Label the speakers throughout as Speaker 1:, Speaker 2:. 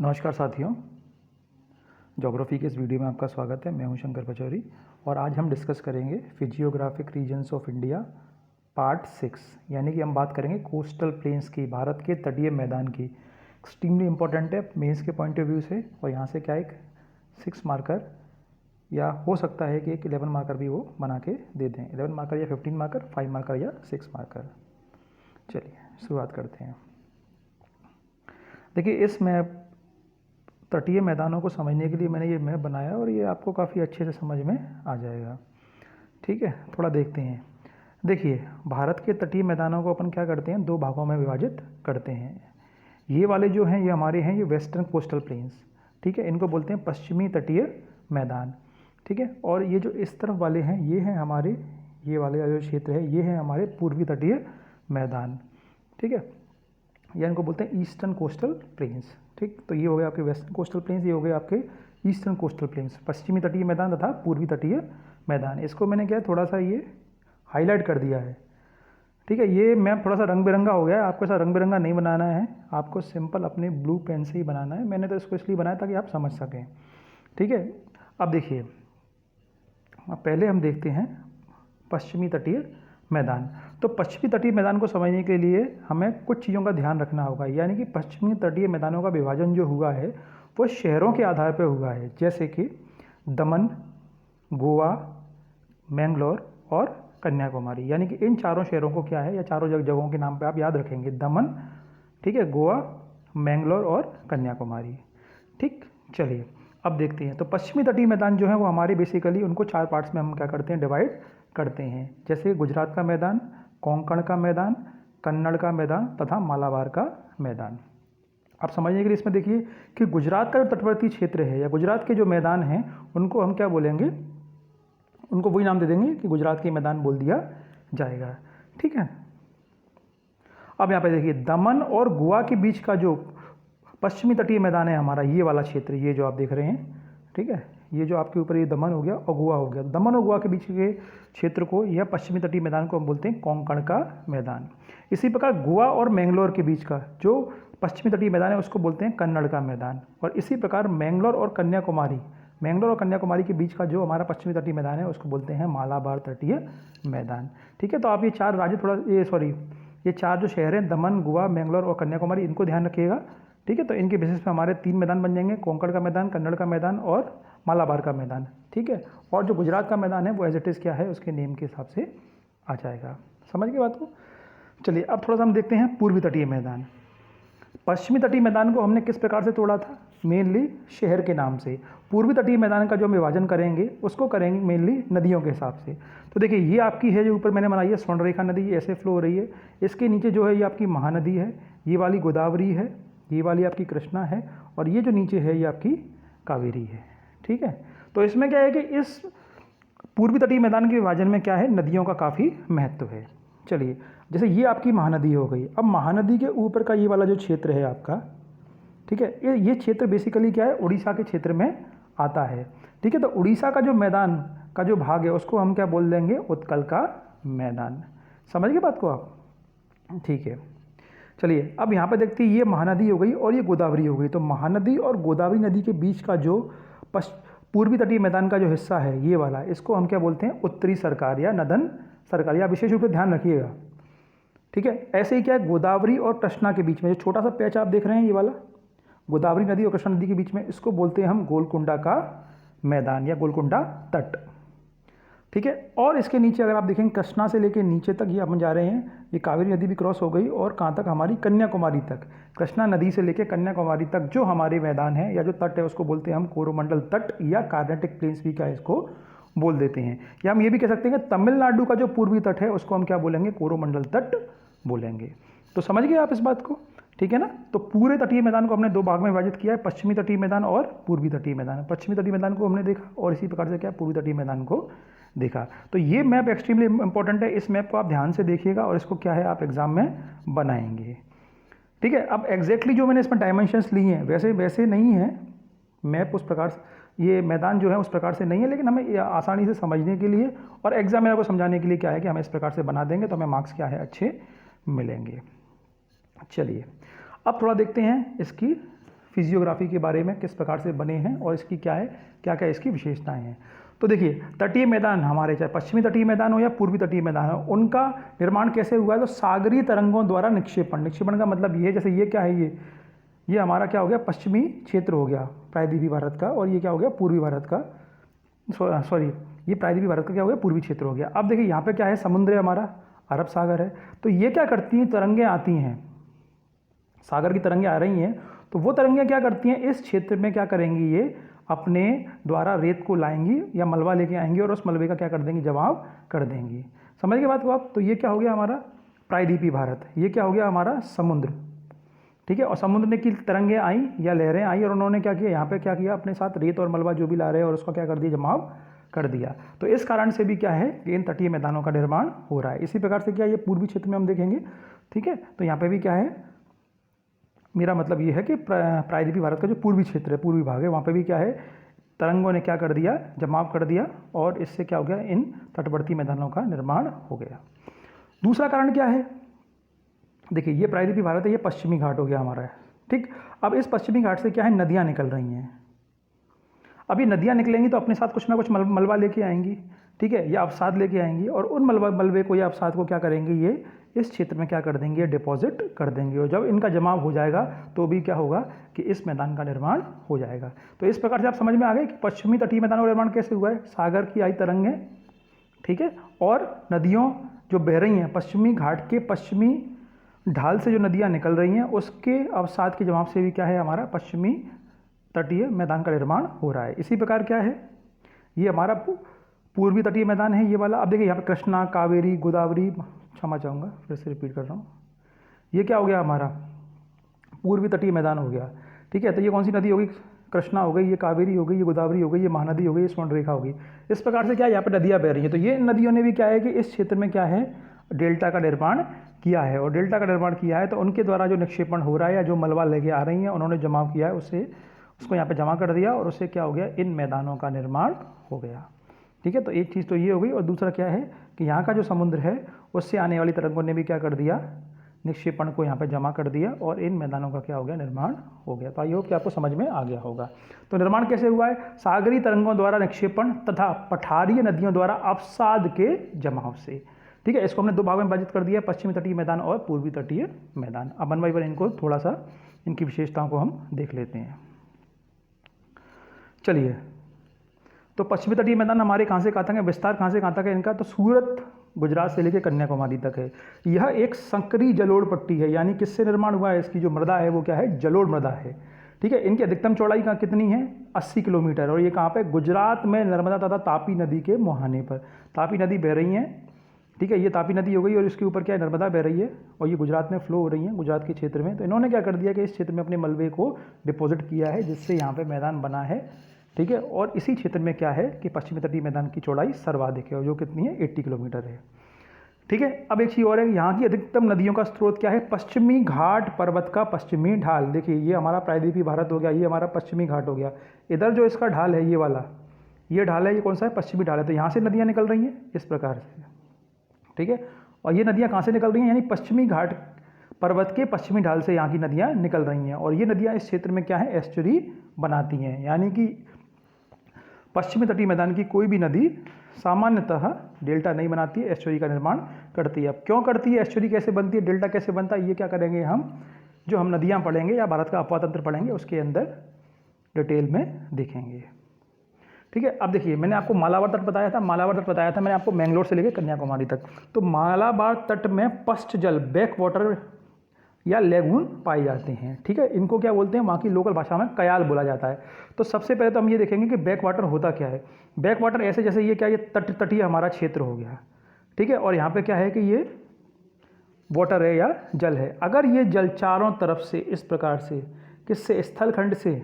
Speaker 1: नमस्कार साथियों, ज्योग्राफी के इस वीडियो में आपका स्वागत है। मैं हूं शंकर पचौरी और आज हम डिस्कस करेंगे physiographic regions of India part 6, यानी कि हम बात करेंगे कोस्टल प्लेन्स की, भारत के तटीय मैदान की। एक्सट्रीमली इंपॉर्टेंट है मेंस के पॉइंट ऑफ व्यू से, और यहाँ से क्या एक 6 मार्कर या हो सकता है कि एक 11 मार्कर भी वो बना के दे दें। 11 मार्कर या 15 मार्कर, 5 मार्कर या 6 मार्कर। चलिए शुरुआत करते हैं। देखिए, इस मैप तटीय मैदानों को समझने के लिए मैंने ये मैप बनाया और ये आपको काफ़ी अच्छे से समझ में आ जाएगा। ठीक है, थोड़ा देखते हैं। देखिए, भारत के तटीय मैदानों को अपन क्या करते हैं, 2 भागों में विभाजित करते हैं। ये वाले जो हैं ये हमारे हैं ये वेस्टर्न कोस्टल प्लेन्स। ठीक है, इनको बोलते हैं पश्चिमी तटीय मैदान। ठीक है, और ये जो इस तरफ वाले हैं ये हैं हमारे, ये वाले जो क्षेत्र है ये है हमारे पूर्वी तटीय मैदान। ठीक है, या इनको बोलते हैं ईस्टर्न कोस्टल प्लेन्स। ठीक, तो ये हो गए आपके वेस्टर्न कोस्टल प्लेन्स, ये हो गए आपके ईस्टर्न कोस्टल प्लेन्स, पश्चिमी तटीय मैदान तथा पूर्वी तटीय मैदान। इसको मैंने क्या थोड़ा सा ये हाईलाइट कर दिया है। ठीक है, ये मैप थोड़ा सा रंग बिरंगा हो गया है, आपको ऐसा रंग बिरंगा नहीं बनाना है, आपको सिंपल अपने ब्लू पेन से ही बनाना है। मैंने तो इसको इसलिए बनाया ताकि आप समझ सकें। ठीक है, अब देखिए, पहले हम देखते हैं पश्चिमी तटीय मैदान। तो पश्चिमी तटीय मैदान को समझने के लिए हमें कुछ चीज़ों का ध्यान रखना होगा, यानी कि पश्चिमी तटीय मैदानों का विभाजन जो हुआ है वो शहरों के आधार पर हुआ है, जैसे कि दमन, गोवा, मैंगलोर और कन्याकुमारी। यानी कि इन चारों शहरों को क्या है, या चारों जगहों के नाम पे आप याद रखेंगे, दमन, ठीक है, गोवा, मैंगलोर और कन्याकुमारी। ठीक, चलिए अब देखते हैं। तो पश्चिमी तटीय मैदान जो है वो हमारे बेसिकली उनको 4 पार्ट्स में हम क्या करते हैं, डिवाइड करते हैं, जैसे गुजरात का मैदान, कोंकण का मैदान, कन्नड़ का मैदान तथा मालाबार का मैदान। आप समझने के लिए इसमें देखिए कि गुजरात का जो तटवर्ती क्षेत्र है या गुजरात के जो मैदान हैं उनको हम क्या बोलेंगे, उनको वही नाम दे देंगे कि गुजरात के मैदान बोल दिया जाएगा। ठीक है, अब यहाँ पे देखिए, दमन और गोवा के बीच का जो पश्चिमी तटीय मैदान है हमारा, ये वाला क्षेत्र, ये जो आप देख रहे हैं, ठीक है, ये जो आपके ऊपर ये दमन हो गया और गोवा हो गया, दमन और गोवा के बीच के क्षेत्र को या पश्चिमी तटीय मैदान को हम बोलते हैं कोंकण का मैदान। इसी प्रकार गोवा और मैंगलोर के बीच का जो पश्चिमी तटीय मैदान है उसको बोलते हैं कन्नड़ का मैदान। और इसी प्रकार मैंगलोर और कन्याकुमारी के बीच का जो हमारा पश्चिमी तटीय मैदान है उसको बोलते हैं मालाबार तटीय मैदान। ठीक है, तो आप ये 4 राज्य ये 4 जो शहर हैं, दमन, गोवा, मैंगलोर और कन्याकुमारी, इनको ध्यान रखिएगा। ठीक है, तो इनके बेसिस पे हमारे 3 मैदान बन जाएंगे, कोंकण का मैदान, कन्नड़ का मैदान और मालाबार का मैदान। ठीक है, और जो गुजरात का मैदान है वो एज इट इज़ क्या है, उसके नेम के हिसाब से आ जाएगा। समझ गए बात को। चलिए अब थोड़ा सा हम देखते हैं पूर्वी तटीय मैदान। पश्चिमी तटीय मैदान को हमने किस प्रकार से तोड़ा था, मेनली शहर के नाम से। पूर्वी तटीय मैदान का जो हम विभाजन करेंगे उसको करेंगे मेनली नदियों के हिसाब से। तो देखिए, ये आपकी है जो ऊपर मैंने बनाई है स्वर्णरेखा नदी, ये ऐसे फ्लो हो रही है। इसके नीचे जो है ये आपकी महानदी है, ये वाली गोदावरी है, ये वाली आपकी कृष्णा है, और ये जो नीचे है ये आपकी कावेरी है। ठीक है, तो इसमें क्या है कि इस पूर्वी तटीय मैदान के विभाजन में क्या है, नदियों का काफ़ी महत्व है। चलिए, जैसे ये आपकी महानदी हो गई, अब महानदी के ऊपर का ये वाला जो क्षेत्र है आपका, ठीक है, ये क्षेत्र बेसिकली क्या है, उड़ीसा के क्षेत्र में आता है। ठीक है, तो उड़ीसा का जो मैदान का जो भाग है उसको हम क्या बोल देंगे, उत्कल का मैदान। समझ गए बात को आप। ठीक है, चलिए अब यहाँ पे देखते हैं, ये महानदी हो गई और ये गोदावरी हो गई। तो महानदी और गोदावरी नदी के बीच का जो पूर्वी तटीय मैदान का जो हिस्सा है ये वाला, इसको हम क्या बोलते हैं, उत्तरी सरकार या नदन सरकार, या विशेष रूप से ध्यान रखिएगा। ठीक है, ऐसे ही क्या है, गोदावरी और कृष्णा के बीच में जो छोटा सा पैच आप देख रहे हैं, ये वाला गोदावरी नदी और कृष्णा नदी के बीच में, इसको बोलते हैं हम गोलकुंडा का मैदान या गोलकुंडा तट। ठीक है, और इसके नीचे अगर आप देखेंगे कृष्णा से लेकर नीचे तक ये अपन जा रहे हैं, ये कावेरी नदी भी क्रॉस हो गई और कहाँ तक, हमारी कन्याकुमारी तक। कृष्णा नदी से लेकर कन्याकुमारी तक जो हमारे मैदान है या जो तट है उसको बोलते हैं हम कोरोमंडल तट या कार्नेटिक प्लेन्स भी क्या इसको बोल देते हैं। या हम ये भी कह सकते हैं कि तमिलनाडु का जो पूर्वी तट है उसको हम क्या बोलेंगे, कोरोमंडल तट बोलेंगे। तो समझ गए आप इस बात को। ठीक है ना, तो पूरे तटीय मैदान को हमने 2 भाग में विभाजित किया है, पश्चिमी तटीय मैदान और पूर्वी तटीय मैदान। पश्चिमी तटीय मैदान को हमने देखा और इसी प्रकार से क्या पूर्वी तटीय मैदान को देखा। तो ये मैप एक्सट्रीमली इंपॉर्टेंट है, इस मैप को आप ध्यान से देखिएगा और इसको क्या है आप एग्जाम में बनाएंगे। ठीक है, अब एग्जैक्टली जो मैंने इसमें डायमेंशंस ली हैं वैसे नहीं है मैप, उस प्रकार से ये मैदान जो है उस प्रकार से नहीं है, लेकिन हमें आसानी से समझने के लिए और एग्जामिनर को समझाने के लिए क्या है कि हम इस प्रकार से बना देंगे तो हमें मार्क्स क्या है अच्छे मिलेंगे। चलिए अब थोड़ा देखते हैं इसकी फिजियोग्राफी के बारे में, किस प्रकार से बने हैं और इसकी क्या है, क्या क्या इसकी विशेषताएं हैं। तो देखिए, तटीय मैदान हमारे, चाहे पश्चिमी तटीय मैदान हो या पूर्वी तटीय मैदान हो, उनका निर्माण कैसे हुआ है? तो सागरीय तरंगों द्वारा निक्षेपण। निक्षेपण का मतलब ये है, जैसे ये क्या है, ये हमारा क्या हो गया, पश्चिमी क्षेत्र हो गया प्रायद्वीपीय भारत का, और ये क्या हो गया, पूर्वी भारत का, सॉरी ये प्रायद्वीपीय भारत का क्या हो गया, पूर्वी क्षेत्र हो गया। अब देखिए यहाँ पे क्या है, समुद्र है हमारा, अरब सागर है। तो ये क्या करती हैं, तरंगें आती हैं, सागर की तरंगें आ रही हैं, तो वो तरंगें क्या करती हैं, इस क्षेत्र में क्या करेंगी, ये अपने द्वारा रेत को लाएंगी या मलबा लेके आएंगी और उस मलबे का क्या कर देंगी, जवाब कर देंगी। समझ गए बात को आप? तो ये क्या हो गया हमारा प्रायद्वीपीय भारत, ये क्या हो गया हमारा समुद्र, ठीक है। और समुद्र की तरंगें आई या लहरें आई और उन्होंने क्या किया, यहाँ पे क्या किया, अपने साथ रेत और मलबा जो भी ला रहे हैं और उसका क्या कर दिया, जमाव कर दिया। तो इस कारण से भी क्या है कि इन तटीय मैदानों का निर्माण हो रहा है। इसी प्रकार से क्या, ये पूर्वी क्षेत्र में हम देखेंगे, ठीक है। तो यहाँ पे भी क्या है, मेरा मतलब ये है कि प्रायद्वीपीय भारत का जो पूर्वी क्षेत्र है, पूर्वी भाग है, वहाँ पे भी क्या है, तरंगों ने क्या कर दिया, जमाव कर दिया, और इससे क्या हो गया, इन तटवर्ती मैदानों का निर्माण हो गया। दूसरा कारण क्या है, देखिए ये प्रायद्वीपीय भारत है, ये पश्चिमी घाट हो गया हमारा, ठीक। अब इस पश्चिमी घाट से क्या है, नदियाँ निकल रही हैं। अब ये नदियाँ निकलेंगी तो अपने साथ कुछ ना कुछ मलबा लेके आएंगी, ठीक है, या अवसाद लेके आएंगी, और उन मलबे को या अवसाद को क्या करेंगे, ये इस क्षेत्र में क्या कर देंगे, डिपॉजिट कर देंगे। और जब इनका जमाव हो जाएगा तो भी क्या होगा कि इस मैदान का निर्माण हो जाएगा। तो इस प्रकार से आप समझ में आ गए कि पश्चिमी तटीय मैदानों का निर्माण कैसे हुआ है, सागर की आई तरंगें, ठीक है, और नदियों जो बह रही हैं, पश्चिमी घाट के पश्चिमी ढाल से जो नदियाँ निकल रही हैं, उसके अवसाद के जमाव से भी क्या है, हमारा पश्चिमी तटीय मैदान का निर्माण हो रहा है। इसी प्रकार क्या है, ये हमारा पूर्वी तटीय मैदान है, ये वाला। अब देखिए यहाँ पे कृष्णा, कावेरी, गोदावरी, क्षमा चाहूँगा फिर से रिपीट कर रहा हूँ, ये क्या हो गया हमारा पूर्वी तटीय मैदान हो गया, ठीक है। तो ये कौन सी नदी होगी, कृष्णा हो गई, ये कावेरी हो गई, ये गोदावरी हो गई, ये महानदी हो गई, ये स्वर्णरेखा होगी। इस प्रकार से क्या है, यहाँ पे नदियाँ बह रही हैं। तो ये नदियों ने भी क्या है कि इस क्षेत्र में क्या है, डेल्टा का निर्माण किया है, और डेल्टा का निर्माण किया है तो उनके द्वारा जो निक्षेपण हो रहा है या जो मलबा लेके आ रही हैं, उन्होंने जमाव किया है, उसको यहाँ पे जमा कर दिया, और उससे क्या हो गया, इन मैदानों का निर्माण हो गया, ठीक है। तो एक चीज़ तो ये हो गई, और दूसरा क्या है कि यहाँ का जो समुद्र है उससे आने वाली तरंगों ने भी क्या कर दिया, निक्षेपण को यहाँ पे जमा कर दिया, और इन मैदानों का क्या हो गया, निर्माण हो गया। तो आई होप कि आपको समझ में आ गया होगा। तो निर्माण कैसे हुआ है, सागरीय तरंगों द्वारा निक्षेपण तथा पठारीय नदियों द्वारा अवसाद के जमाव से, ठीक है। इसको हमने दो भागों में विभाजित कर दिया, पश्चिमी तटीय मैदान और पूर्वी तटीय मैदान। अब 1 बाय 1 इनको थोड़ा सा, इनकी विशेषताओं को हम देख लेते हैं। चलिए, तो पश्चिमी तटीय मैदान हमारे कहाँ से कहाँ तक है, विस्तार कहाँ से कहाँ तक है इनका, तो सूरत गुजरात से लेकर कन्याकुमारी तक है। यह एक संकरी जलोढ़ पट्टी है, यानी किससे निर्माण हुआ है, इसकी जो मृदा है वो क्या है, जलोढ़ मृदा है, ठीक है। इनकी अधिकतम चौड़ाई कहाँ कितनी है, 80 किलोमीटर, और ये कहाँ पे, गुजरात में नर्मदा तथा तापी नदी के मुहाने पर। तापी नदी बह रही हैं, ठीक है, ये तापी नदी हो गई, और इसके ऊपर क्या है, नर्मदा बह रही है, और ये गुजरात में फ्लो हो रही है, गुजरात के क्षेत्र में। तो इन्होंने क्या कर दिया कि इस क्षेत्र में अपने मलबे को डिपॉजिट किया है, जिससे यहाँ पे मैदान बना है, ठीक है। और इसी क्षेत्र में क्या है कि पश्चिमी तटीय मैदान की चौड़ाई सर्वाधिक है, और जो कितनी है, 80 किलोमीटर है, ठीक है। अब एक चीज़ और है, यहाँ की अधिकतम नदियों का स्रोत क्या है, पश्चिमी घाट पर्वत का पश्चिमी ढाल। देखिए ये हमारा प्रायद्वीपीय भारत हो गया, ये हमारा पश्चिमी घाट हो गया, इधर जो इसका ढाल है, ये वाला, ये ढाल है, ये कौन सा है, पश्चिमी ढाल है। तो यहाँ से नदियाँ निकल रही हैं इस प्रकार से, ठीक है। और ये नदियाँ कहाँ से निकल रही हैं, यानी पश्चिमी घाट पर्वत के पश्चिमी ढाल से यहाँ की नदियाँ निकल रही हैं, और ये नदियाँ इस क्षेत्र में क्या है, एस्चुरी बनाती हैं। यानी कि पश्चिमी तटीय मैदान की कोई भी नदी सामान्यतः डेल्टा नहीं बनाती है, एस्चुरी का निर्माण करती है। अब क्यों करती है, एस्चुरी कैसे बनती है, डेल्टा कैसे बनता है, ये क्या करेंगे हम, जो हम नदियाँ पढ़ेंगे या भारत का अपवा तंत्र पढ़ेंगे उसके अंदर डिटेल में देखेंगे, ठीक है। अब देखिए, मैंने आपको मालाबार तट बताया था, मालाबार तट बताया था मैंने आपको मैंगलोर से लेकर कन्याकुमारी तक। तो मालाबार तट में पश्च जल, बैक वाटर या लेगून पाए जाते हैं, ठीक है। इनको क्या बोलते हैं, वहाँ की लोकल भाषा में कयाल बोला जाता है। तो सबसे पहले तो हम ये देखेंगे कि बैक वाटर होता क्या है। बैक वाटर ऐसे, जैसे ये क्या, ये तटीय हमारा क्षेत्र हो गया, ठीक है, और यहाँ पे क्या है कि ये वाटर है या जल है। अगर ये जल चारों तरफ से इस प्रकार से, किससे, स्थल खंड से,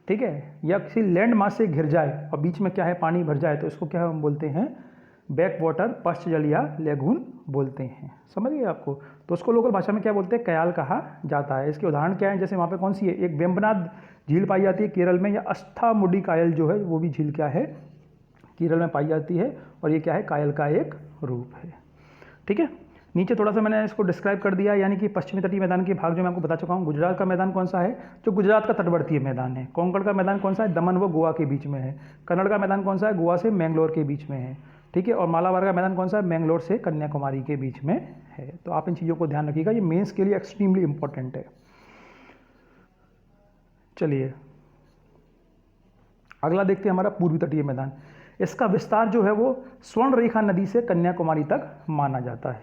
Speaker 1: ठीक है, या किसी लैंड मास से घिर जाए और बीच में क्या है, पानी भर जाए, तो इसको क्या हम बोलते हैं, बैक वाटर, पश्च जल या लेगून बोलते हैं। समझ गए आपको। तो उसको लोकल भाषा में क्या बोलते हैं, कयाल कहा जाता है। इसके उदाहरण क्या है, जैसे वहाँ पे कौन सी है, एक वेम्बनाथ झील पाई जाती है केरल में, या अस्थामुडी कायल जो है वो भी झील क्या है, केरल में पाई जाती है, और ये क्या है, कायल का एक रूप है, ठीक है। नीचे थोड़ा सा मैंने इसको डिस्क्राइब कर दिया, यानी कि पश्चिमी तटीय मैदान के भाग जो मैं आपको बता चुका हूँ। गुजरात का मैदान कौन सा है, जो गुजरात का तटवर्तीय मैदान है। कोंकण का मैदान कौन सा है, दमन व गोवा के बीच में है। कन्नड़ का मैदान कौन सा है, गोवा से मैंगलोर के बीच में है, ठीक है। और मालाबार का मैदान कौन सा है, मैंगलोर से कन्याकुमारी के बीच में है। तो आप इन चीज़ों को ध्यान रखिएगा, ये मेंस के लिए एक्सट्रीमली इंपॉर्टेंट है। चलिए अगला देखते हैं हमारा पूर्वी तटीय मैदान। इसका विस्तार जो है वो स्वर्ण रेखा नदी से कन्याकुमारी तक माना जाता है,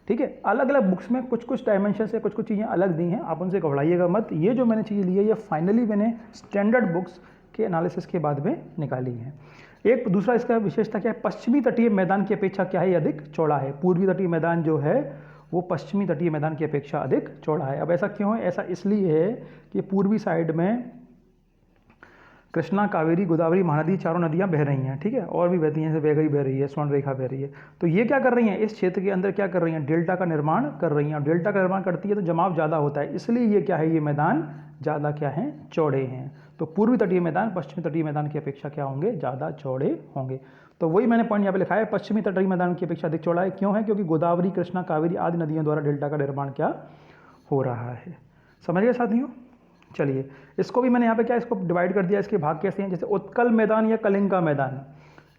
Speaker 1: ठीक है। अलग अलग बुक्स में कुछ कुछ डायमेंशन से कुछ कुछ चीज़ें अलग दी हैं, आप उनसे घबराइएगा मत। ये जो मैंने चीज़ ली है ये फाइनली मैंने स्टैंडर्ड बुक्स के एनालिसिस के बाद में निकाली है। एक दूसरा इसका विशेषता क्या है, पश्चिमी तटीय मैदान की अपेक्षा क्या है, ये अधिक चौड़ा है। पूर्वी तटीय मैदान जो है वो पश्चिमी तटीय मैदान की अपेक्षा अधिक चौड़ा है। अब ऐसा क्यों है, ऐसा इसलिए है कि पूर्वी साइड में कृष्णा, कावेरी, गोदावरी, महानदी चारों नदियां बह रही हैं, ठीक है। और भी बहती हैं, जैसे वेगई बह रही है, स्वर्ण रेखा बह रही है। तो ये क्या कर रही हैं, इस क्षेत्र के अंदर क्या कर रही हैं, डेल्टा का निर्माण कर रही हैं। और डेल्टा का निर्माण करती है तो जमाव ज़्यादा होता है, इसलिए ये क्या है, ये मैदान ज़्यादा क्या है, चौड़े हैं। तो पूर्वी तटीय मैदान पश्चिमी तटीय मैदान की अपेक्षा क्या होंगे, ज़्यादा चौड़े होंगे। तो वही मैंने पॉइंट यहाँ पे लिखा है, पश्चिमी तटीय मैदान की अपेक्षा अधिक चौड़ा है। क्यों है, क्योंकि गोदावरी, कृष्णा, कावेरी आदि नदियों द्वारा डेल्टा का निर्माण क्या हो रहा है। समझ गए साथियों। चलिए इसको भी मैंने यहाँ पे क्या, इसको डिवाइड कर दिया, इसके भाग कैसे हैं, जैसे उत्कल मैदान या कलिंग का मैदान,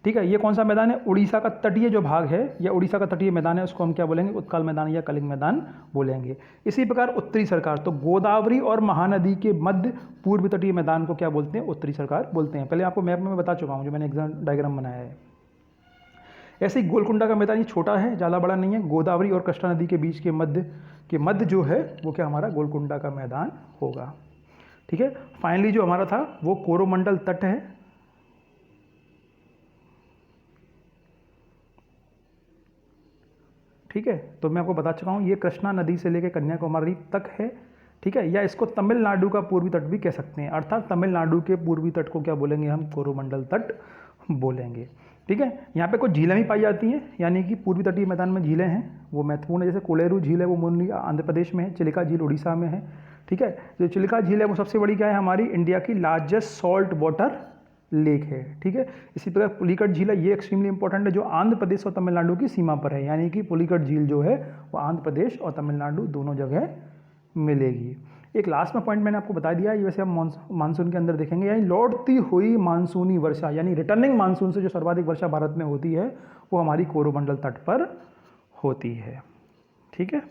Speaker 1: ठीक है। ये कौन सा मैदान है, उड़ीसा का तटीय जो भाग है या उड़ीसा का तटीय मैदान है, उसको हम क्या बोलेंगे, उत्कल मैदान या कलिंग मैदान बोलेंगे। इसी प्रकार उत्तरी सरकार, तो गोदावरी और महानदी के मध्य पूर्वी तटीय मैदान को क्या बोलते हैं, उत्तरी सरकार बोलते हैं। पहले आपको मैप में मैं बता चुका हूँ, जो मैंने एग्जाम डायग्राम बनाया है। ऐसे ही गोलकुंडा का मैदान, ये छोटा है, ज़्यादा बड़ा नहीं है। गोदावरी और कृष्णा नदी के बीच के मध्य जो है वो क्या हमारा गोलकुंडा का मैदान होगा, ठीक है। फाइनली जो हमारा था वो कोरोमंडल तट है, ठीक है। तो मैं आपको बता चुका हूँ, ये कृष्णा नदी से लेकर कन्याकुमारी तक है, ठीक है। या इसको तमिलनाडु का पूर्वी तट भी कह सकते हैं, अर्थात तमिलनाडु के पूर्वी तट को क्या बोलेंगे हम, कोरोमंडल तट बोलेंगे, ठीक है। यहाँ पे कुछ झीलें भी पाई जाती हैं, यानी कि पूर्वी तटीय मैदान में झीलें हैं वो महत्वपूर्ण है। जैसे कोलेरू झील है, वो मुरली आंध्र प्रदेश में है। चिलिका झील उड़ीसा में है, ठीक है। जो चिलिका झील है वो सबसे बड़ी क्या है, हमारी इंडिया की लार्जेस्ट सॉल्ट वाटर लेक है, ठीक है। इसी प्रकार पुलिकट झील है, ये एक्सट्रीमली इंपॉर्टेंट है, जो आंध्र प्रदेश और तमिलनाडु की सीमा पर है। यानी कि पुलिकट झील जो है वो आंध्र प्रदेश और तमिलनाडु दोनों जगह मिलेगी। एक लास्ट में पॉइंट मैंने आपको बता दिया, ये वैसे हम मानसून के अंदर देखेंगे, यानी लौटती हुई मानसूनी वर्षा, यानी रिटर्निंग मानसून से जो सर्वाधिक वर्षा भारत में होती है वो हमारी कोरोमंडल तट पर होती है, ठीक है।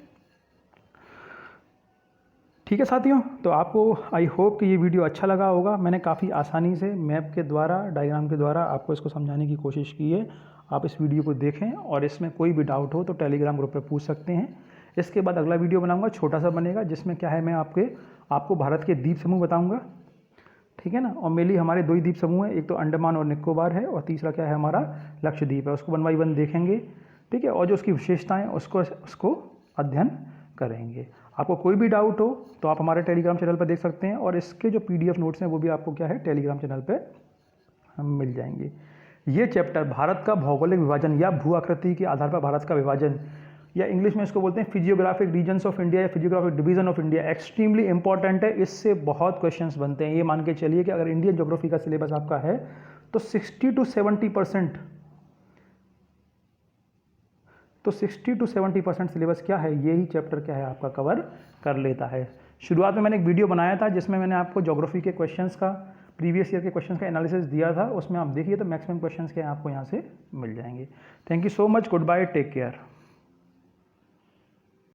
Speaker 1: ठीक है साथियों, तो आपको आई होप कि ये वीडियो अच्छा लगा होगा। मैंने काफ़ी आसानी से मैप के द्वारा, डायग्राम के द्वारा आपको इसको समझाने की कोशिश की है। आप इस वीडियो को देखें और इसमें कोई भी डाउट हो तो टेलीग्राम ग्रुप पे पूछ सकते हैं। इसके बाद अगला वीडियो बनाऊंगा, छोटा सा बनेगा, जिसमें क्या है, मैं आपको भारत के द्वीप समूह बताऊँगा, ठीक है ना। और मेनली हमारे दो ही द्वीप समूह हैं, एक तो अंडमान और निकोबार है और तीसरा क्या है हमारा लक्षद्वीप है। उसको 1 बाय 1 देखेंगे, ठीक है। और जो उसकी विशेषताएँ उसको अध्ययन करेंगे। आपको कोई भी डाउट हो तो आप हमारे टेलीग्राम चैनल पर देख सकते हैं, और इसके जो PDF नोट्स हैं वो भी आपको क्या है टेलीग्राम चैनल पे मिल जाएंगे। ये चैप्टर भारत का भौगोलिक विभाजन या भू आकृति के आधार पर भारत का विभाजन, या इंग्लिश में इसको बोलते हैं फिजियोग्राफिक रीजन्स ऑफ इंडिया या physiographic division of India, extremely important है। इससे बहुत क्वेश्चंस बनते हैं। ये मान के चलिए कि अगर इंडियन ज्योग्राफी का सिलेबस आपका है तो 60 to 70% सिलेबस क्या है, यही चैप्टर क्या है आपका कवर कर लेता है। शुरुआत में मैंने एक वीडियो बनाया था जिसमें मैंने आपको ज्योग्राफी के क्वेश्चंस का, प्रीवियस ईयर के क्वेश्चंस का एनालिसिस दिया था। उसमें आप देखिए तो मैक्सिमम क्वेश्चंस के आपको यहाँ से मिल जाएंगे। Thank you so much, goodbye, take care.